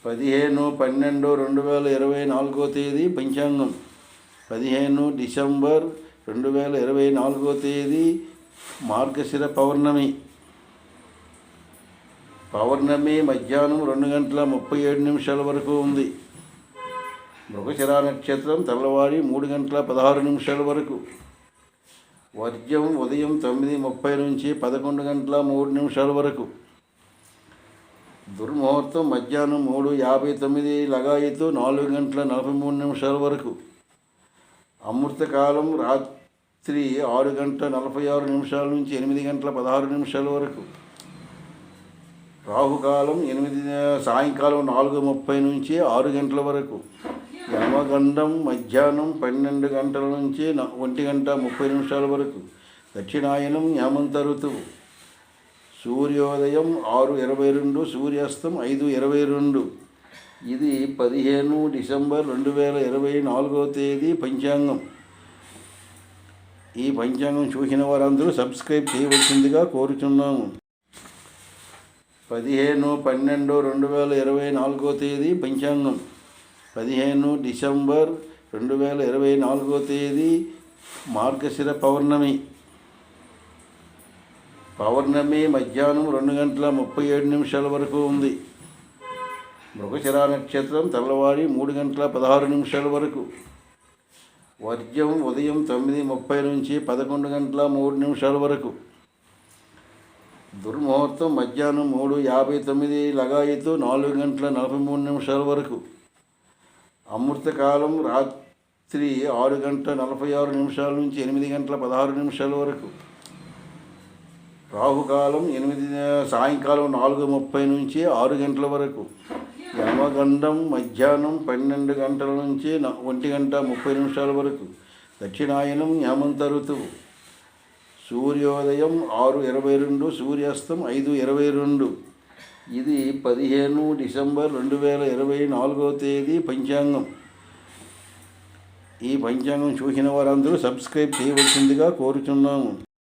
15/12/2024 తేదీ పంచాంగం. 15 డిసెంబర్ 2024 తేదీ మార్గశిర పౌర్ణమి. పౌర్ణమి మధ్యాహ్నం 2:37 వరకు ఉంది. మృగశిర నక్షత్రం తెల్లవారి 3:16 వరకు. వర్జం ఉదయం 9:30 నుంచి 11:03 వరకు. దుర్ముహూర్తం మధ్యాహ్నం 3:59 లగాయితూ 4:43 వరకు. అమృతకాలం రాత్రి 6:46 నుంచి 8:16 వరకు. రాహుకాలం సాయంకాలం 4:30 నుంచి 6 గంటల వరకు. యమగండం మధ్యాహ్నం 12 గంటల నుంచి 1:30 వరకు. దక్షిణాయనం హేమంత ఋతువు. సూర్యోదయం 6:22, సూర్యాస్తం 5:22. ఇది 15 డిసెంబర్ 2024 తేదీ పంచాంగం. ఈ పంచాంగం చూసిన వారందరూ సబ్స్క్రైబ్ చేయవలసిందిగా కోరుచున్నాము. 15/12/2024 తేదీ పంచాంగం. 15 డిసెంబర్ 2024 తేదీ మార్గశిర పౌర్ణమి. పౌర్ణమి మధ్యాహ్నం 2:37 వరకు ఉంది. మృగశిర నక్షత్రం తెల్లవారి 3:16 వరకు. వర్జం ఉదయం 9:30 నుంచి 11:03 వరకు. దుర్ముహూర్తం మధ్యాహ్నం 3:59 లగాయితూ 4:43 వరకు. అమృతకాలం రాత్రి 6:46 నుంచి 8:16 వరకు. రాహుకాలం సాయంకాలం 4:30 నుంచి 6 గంటల వరకు. యమగండం మధ్యాహ్నం 12 గంటల నుంచి 1:30 వరకు. దక్షిణాయనం హేమంత ఋతువు. సూర్యోదయం 6:22, సూర్యాస్తం 5:22. ఇది 15 డిసెంబర్ 2024 తేదీ పంచాంగం. ఈ పంచాంగం చూసిన వారందరూ సబ్స్క్రైబ్ చేయవలసిందిగా కోరుచున్నాము.